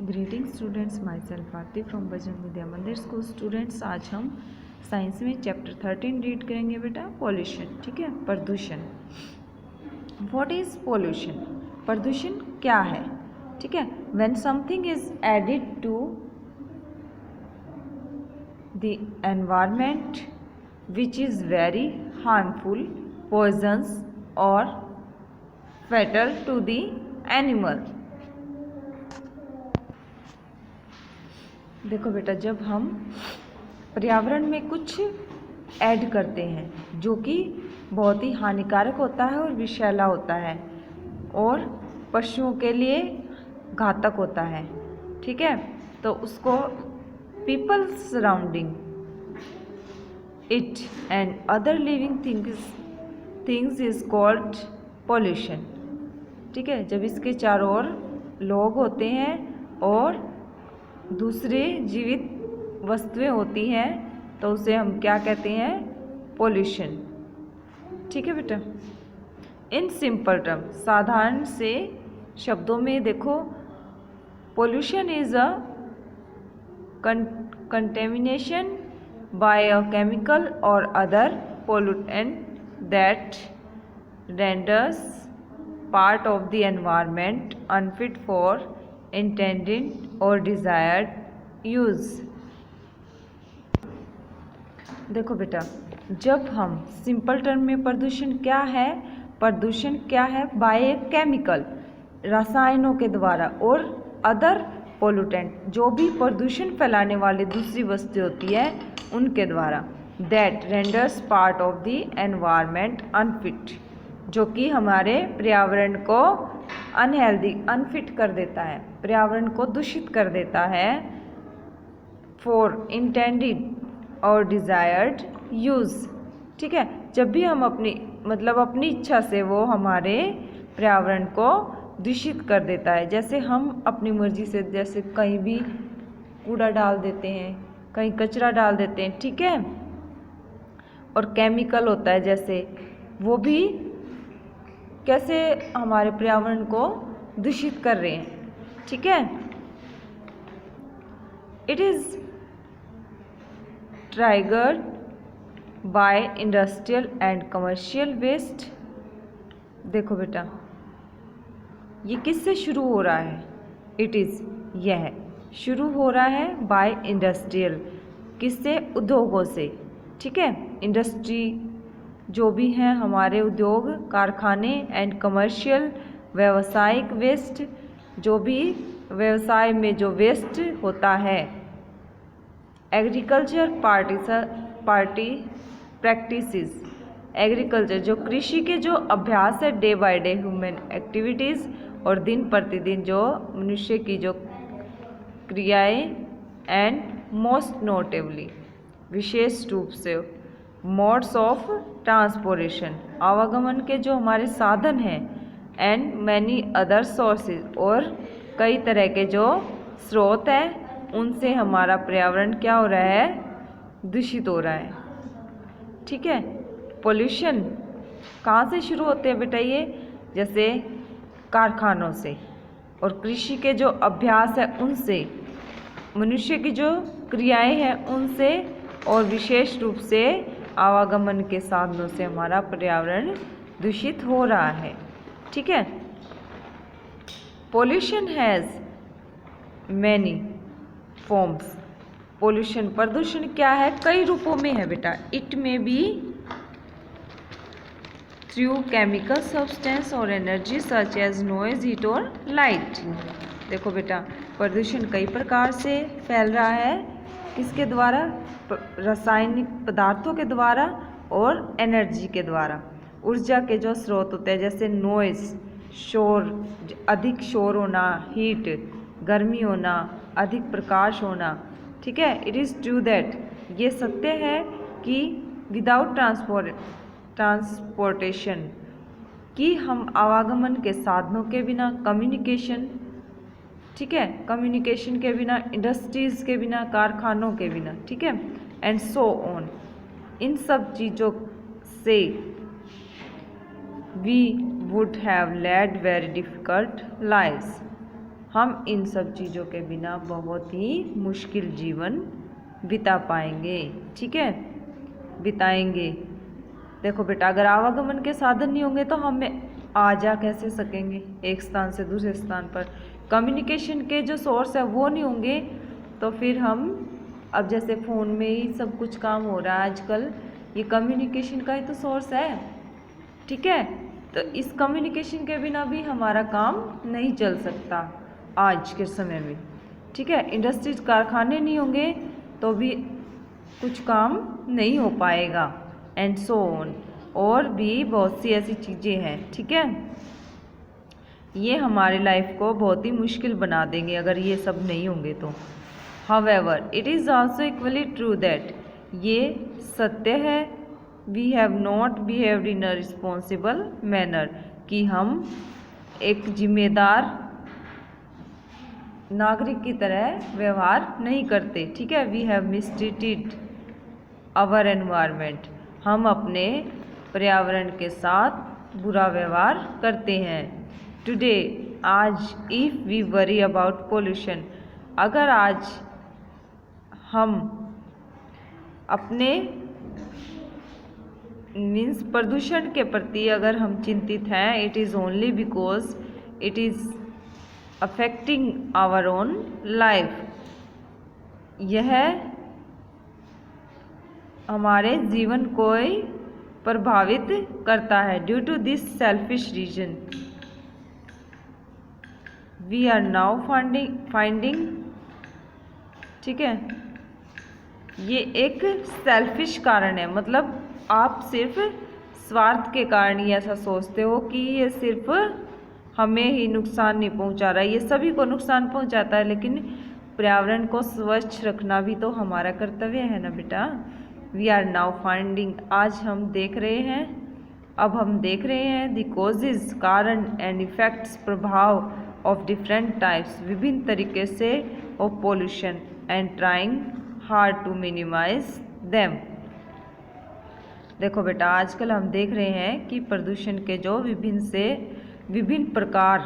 Greeting students, myself Aarti from Bajrang Vidya Mandir school. Students, आज हम science में चैप्टर 13 रीड करेंगे बेटा, पॉल्यूशन। ठीक है, प्रदूषण। What is pollution? प्रदूषण क्या है? ठीक है, when something is added to the environment which is very harmful, poisonous और फेटल टू द एनिमल। देखो बेटा, जब हम पर्यावरण में कुछ ऐड करते हैं जो कि बहुत ही हानिकारक होता है और विषैला होता है और पशुओं के लिए घातक होता है, ठीक है, तो उसको people surrounding it and other living things is called pollution. ठीक है, जब इसके चारों ओर लोग होते हैं और दूसरे जीवित वस्तुएं होती हैं तो उसे हम क्या कहते हैं? पॉल्यूशन। ठीक है बेटा, इन सिंपल टर्म, साधारण से शब्दों में देखो, pollution is a contamination by a chemical और other pollutant that renders part of the environment unfit for intended और डिज़ायर्ड यूज़। देखो बेटा, जब हम सिंपल टर्म में प्रदूषण क्या है? प्रदूषण क्या है? बाय केमिकल, रसायनों के द्वारा, और अदर पोल्यूटेंट, जो भी प्रदूषण फैलाने वाली दूसरी वस्तु होती है उनके द्वारा, that renders part of the environment unfit, जो कि हमारे पर्यावरण को अनहेल्दी, अनफिट कर देता है, पर्यावरण को दूषित कर देता है, फॉर इंटेंडेड और डिज़ायर्ड यूज़। ठीक है, जब भी हम अपनी इच्छा से वो हमारे पर्यावरण को दूषित कर देता है, जैसे हम अपनी मर्जी से, जैसे कहीं भी कूड़ा डाल देते हैं, कहीं कचरा डाल देते हैं, ठीक है, और केमिकल होता है जैसे, वो भी कैसे हमारे पर्यावरण को दूषित कर रहे हैं। ठीक है, it is triggered by industrial and commercial waste. देखो बेटा, ये किससे शुरू हो रहा है? इट इज़, यह शुरू हो रहा है बाय इंडस्ट्रियल, किससे? उद्योगों से। ठीक है, इंडस्ट्री जो भी हैं हमारे उद्योग कारखाने, एंड कमर्शियल, व्यावसायिक वेस्ट, जो भी व्यवसाय में जो वेस्ट होता है, एग्रीकल्चर प्रैक्टिसेस, एग्रीकल्चर जो कृषि के जो अभ्यास है, day by day human activities, और दिन प्रतिदिन जो मनुष्य की जो क्रियाएं, एंड मोस्ट नोटेबली, विशेष रूप से मोड्स ऑफ ट्रांसपोर्टेशन, आवागमन के जो हमारे साधन हैं, एंड मैनी अदर सोर्सेज, और कई तरह के जो स्रोत हैं, उनसे हमारा पर्यावरण क्या हो रहा है? दूषित हो रहा है। ठीक है, पोल्यूशन कहाँ से शुरू होते हैं बेटा? ये जैसे कारखानों से, और कृषि के जो अभ्यास है उनसे, मनुष्य की जो क्रियाएं हैं उनसे, और विशेष रूप से आवागमन के साधनों से हमारा पर्यावरण दूषित हो रहा है। ठीक है, pollution has many forms. Pollution, प्रदूषण क्या है? कई रूपों में है बेटा। It may be through chemical substance और energy such as noise, heat और लाइट। देखो बेटा, प्रदूषण कई प्रकार से फैल रहा है, किसके द्वारा? रासायनिक पदार्थों के द्वारा और एनर्जी के द्वारा। ऊर्जा के जो स्रोत होते हैं, जैसे नॉइज, शोर, अधिक शोर होना, हीट, गर्मी होना, अधिक प्रकाश होना। ठीक है, इट इज़ ट्रू दैट, ये सत्य है कि विदाउट ट्रांसपोर्टेशन, कि हम आवागमन के साधनों के बिना, कम्युनिकेशन, ठीक है, कम्युनिकेशन के बिना, इंडस्ट्रीज़ के बिना, कारखानों के बिना, ठीक है, एंड सो ऑन, इन सब चीज़ों से we would have led very difficult lives. हम इन सब चीज़ों के बिना बहुत ही मुश्किल जीवन बिता पाएंगे। ठीक है, बिताएंगे। देखो बेटा, अगर आवागमन के साधन नहीं होंगे तो हम आ जा कैसे सकेंगे एक स्थान से दूसरे स्थान पर। कम्युनिकेशन के जो सोर्स है वो नहीं होंगे तो फिर हम, अब जैसे फ़ोन में ही सब कुछ काम हो रहा है आजकल, ये कम्युनिकेशन का ही तो सोर्स है। ठीक है, तो इस कम्युनिकेशन के बिना भी हमारा काम नहीं चल सकता आज के समय में। ठीक है, इंडस्ट्रीज कारखाने नहीं होंगे तो भी कुछ काम नहीं हो पाएगा, एंड सो ऑन। और भी बहुत सी ऐसी चीज़ें हैं। ठीक है, ये हमारे लाइफ को बहुत ही मुश्किल बना देंगे अगर ये सब नहीं होंगे तो। However, it is also equally true that ये सत्य है, we have not behaved in a responsible manner, कि हम एक जिम्मेदार नागरिक की तरह व्यवहार नहीं करते। ठीक है, we have mistreated our environment, हम अपने पर्यावरण के साथ बुरा व्यवहार करते हैं। टुडे, आज, if we worry about pollution, अगर आज हम अपने मीन्स प्रदूषण के प्रति अगर हम चिंतित हैं, it is only because it is affecting our own life, यह हमारे जीवन को प्रभावित करता है। Due to this selfish reason we are now finding, ठीक है, ये एक सेल्फिश कारण है, मतलब आप सिर्फ स्वार्थ के कारण ही ऐसा सोचते हो कि ये सिर्फ हमें ही नुकसान नहीं पहुंचा रहा है, ये सभी को नुकसान पहुंचाता है, लेकिन पर्यावरण को स्वच्छ रखना भी तो हमारा कर्तव्य है ना बेटा। वी आर नाउ फाइंडिंग, आज हम देख रहे हैं, अब हम देख रहे हैं द कॉजेज, कारण, एंड इफेक्ट्स, प्रभाव ऑफ डिफरेंट टाइप्स, विभिन्न तरीके से of pollution, and trying hard to minimise them. देखो बेटा, आजकल हम देख रहे हैं कि प्रदूषण के जो विभिन्न प्रकार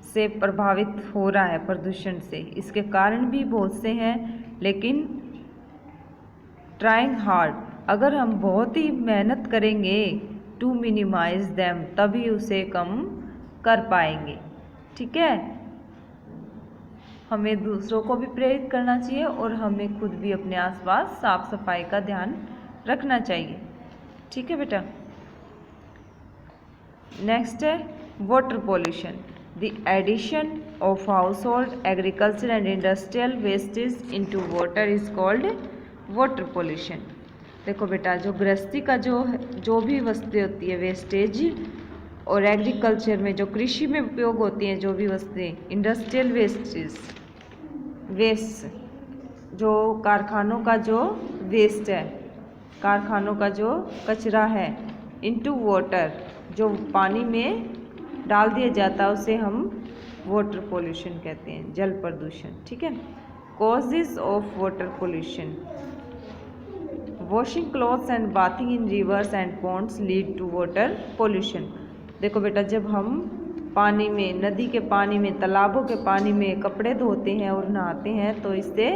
से प्रभावित हो रहा है प्रदूषण से, इसके कारण भी बहुत से हैं, लेकिन ट्राइंग हार्ड, अगर हम बहुत ही मेहनत करेंगे टू मिनिमाइज देम, तभी उसे कम कर पाएंगे। ठीक है, हमें दूसरों को भी प्रेरित करना चाहिए और हमें खुद भी अपने आसपास साफ सफाई का ध्यान रखना चाहिए। ठीक है बेटा, नेक्स्ट है water pollution, the addition of household, agriculture and industrial wastage into water is called water pollution. देखो बेटा, जो गृहस्थी का जो भी वस्तुएं होती है वेस्टेज, और एग्रीकल्चर में जो कृषि में उपयोग होती हैं जो भी वस्तुएं, इंडस्ट्रियल वेस्ट, जो कारखानों का जो वेस्ट है, कारखानों का जो कचरा है, इनटू वाटर, जो पानी में डाल दिया जाता है, उसे हम वाटर पोल्यूशन कहते हैं, जल प्रदूषण। ठीक है, causes of water pollution, washing clothes and bathing in rivers and ponds lead to water pollution. देखो बेटा, जब हम पानी में, नदी के पानी में, तालाबों के पानी में कपड़े धोते हैं और नहाते हैं तो इससे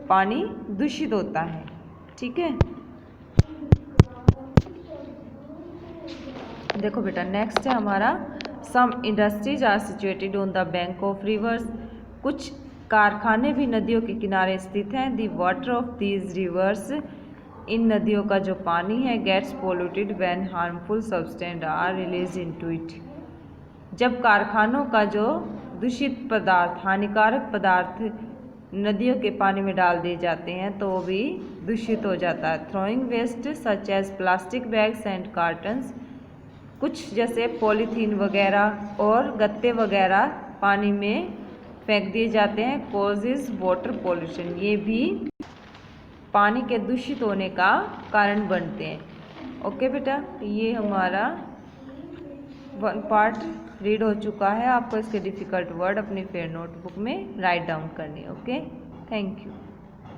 पानी दूषित होता है। ठीक है, देखो बेटा, नेक्स्ट है हमारा some industries are situated on the bank of rivers, कुछ कारखाने भी नदियों के किनारे स्थित हैं। The water of these rivers, इन नदियों का जो पानी है, gets polluted when harmful substance are release into it, जब कारखानों का जो दूषित पदार्थ, हानिकारक पदार्थ नदियों के पानी में डाल दिए जाते हैं तो वो भी दूषित हो जाता है। Throwing waste such as plastic bags and cartons, कुछ जैसे पॉलीथीन वगैरह और गत्ते वगैरह पानी में फेंक दिए जाते हैं, कॉजेज वाटर पोल्यूशन, ये भी पानी के दूषित होने का कारण बनते हैं। ओके बेटा, ये हमारा 1 पार्ट रीड हो चुका है। आपको इसके डिफ़िकल्ट वर्ड अपनी फेयर नोटबुक में राइट डाउन करनी है। Okay, thank you.